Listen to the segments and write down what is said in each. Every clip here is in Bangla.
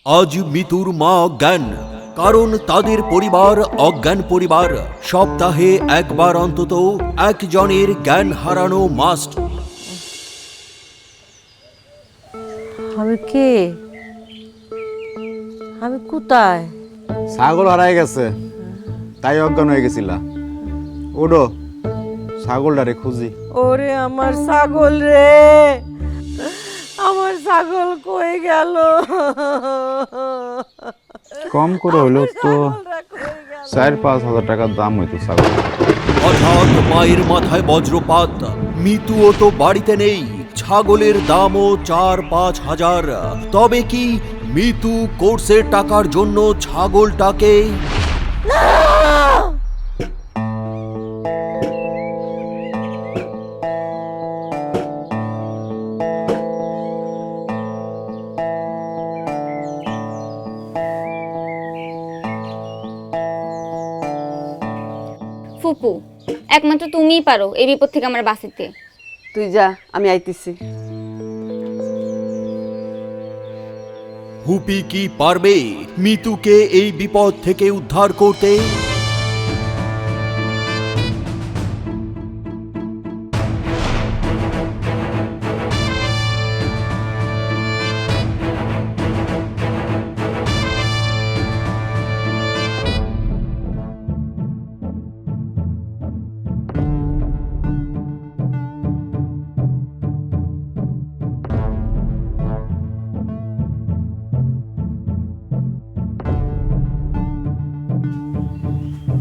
আজ মিতুর মা অজ্ঞান, কারণ তাদের পরিবার অজ্ঞান পরিবার। সপ্তাহে একবার অন্তত একজনের জ্ঞান হারানো মাস্ট। আমি কে? আমি কোথায়? ছাগল হারাই গেছে, তাই অজ্ঞান হয়ে গেছিলা। ওডো, ছাগলটারে খুঁজি। ওরে আমার ছাগল রে, আমার ছাগল কই গেল? কম করে হইলো তো 4-5 হাজার টাকার দাম হইতো ছাগল। হঠাৎ মায়ের মাথায় বজ্রপাত। মিতুও তো বাড়িতে নেই, ছাগলের দামও 4-5 হাজার। তবে কি মিতু কোর্সের টাকার জন্য ছাগলটাকে? ফুপু, একমাত্র তুমিই পারো এই বিপদ থেকে আমার বাঁচাতে। তুই যা, আমি আইতেছি। হুপি কি পারবে মিতুকে এই বিপদ থেকে উদ্ধার করতে?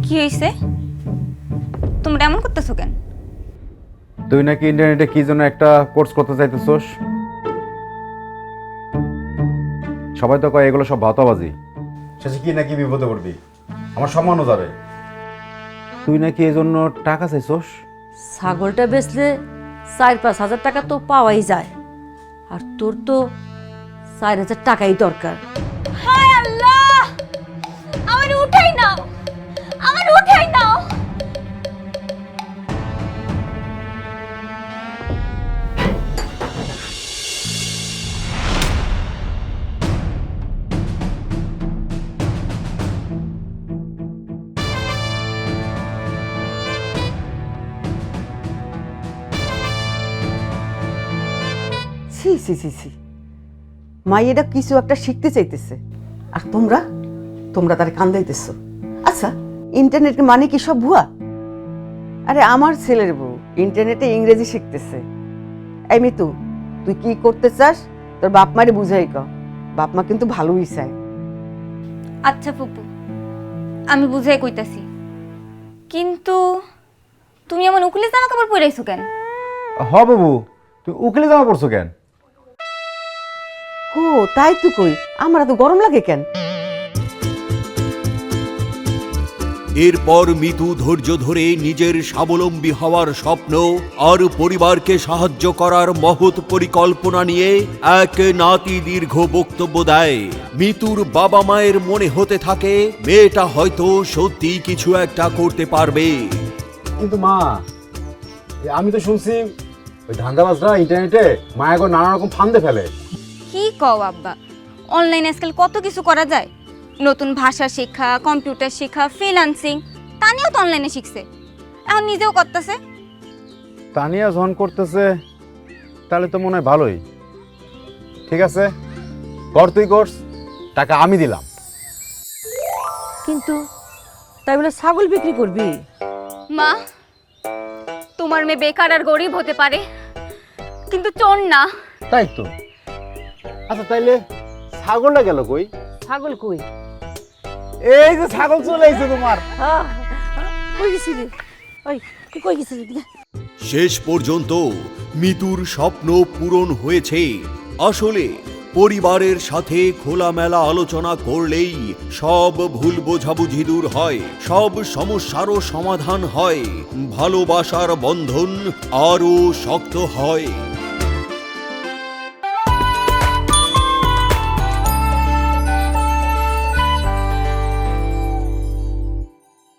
কি হয়েছে? তোমরা এমন করতেছো কেন? তুই নাকি ইন্টারনেটে কি জন্য একটা কোর্স করতে চাইতেছস? সবাই তো কয় এগুলো সব ভাতাবাজি, শেষে কি নাকি বিপদে পড়বি, আমার সম্মানও যাবে। তুই নাকি এই জন্য টাকা চাইছস? ছাগলটা বেচলে 4-5 হাজার টাকা তো পাওয়াই যায়, আর তোর তো 4,000 টাকাই দরকার। হায় আল্লাহ, আমার উঠাই নাও, আমার উঠাই নাও। ছি ছি ছি ছি, মাইয়েরা কিছু একটা শিখতে চাইতেছে, আর তোমরা তোমরা তারে কান্দাইতেছো। আচ্ছা, ইন্টারনেট মানে কি সব ভুয়া? আরে আমার ছেলের বউ ইন্টারনেটে ইংরেজি শিখতেছে। এই মিতু, তুই কি করতে চাস তোর বাপ মারে বুঝাই ক। বাপ মা কিন্তু ভালোই চায়। আচ্ছা ফুপু, আমি বুঝাই কইতাছি, কিন্তু তুমি এমন উকুলের জামা কাপড় পরে আইছো কেন? হ বাবু, তুই উকিলে জামা পড়ছো কেন? ও তাই তো কই, আমার এত গরম লাগে কেন? এরপর মিতু ধৈর্য ধরে নিজের স্বাবলম্বী হওয়ার স্বপ্ন আর পরিবারকে সাহায্য করার মহৎ পরিকল্পনা নিয়ে এক নাতি দীর্ঘ বক্তব্য দেয়। মিতুর বাবা মায়ের মনে হতে থাকে মেয়েটা হয়তো সত্যি কিছু একটা করতে পারবে। কিন্তু মা, আমি তো শুনছি ওই ধান্দাবাজরা ইন্টারনেটে মায়াগো নানা রকম ফান্দে ফেলে। কি কও আব্বা, অনলাইনে আজকাল কত কিছু করা যায়। নতুন ভাষা শেখা, কম্পিউটার শেখা, ফ্রিল্যান্সিং, তানিয়াও তো অনলাইনে শিখছে, এখন নিজেও করতেছে। তানিয়া যখন করতেছে তাহলে তো মনে হয় ভালোই। ঠিক আছে, কর তুই কোর্স, টাকা আমি দিলাম। কিন্তু তাই বলে ছাগল বিক্রি করবি? মা, তোমার মেয়ে বেকার আর গরিব হতে পারে, কিন্তু চোর না। তাই তো। আচ্ছা তাইলে ছাগলটা গেল কই? ছাগল কই? এই যে ছাগল চলে আইছে তোমার। কই গেছিলি? ওই তুই কই গেছিলি? শেষ পর্যন্ত মিতুর স্বপ্ন পূরণ হয়েছে। আসলে পরিবারের সাথে খোলামেলা আলোচনা করলেই সব ভুল বোঝাবুঝি দূর হয়, সব সমস্যারও সমাধান হয়, ভালোবাসার বন্ধন আরও শক্ত হয়।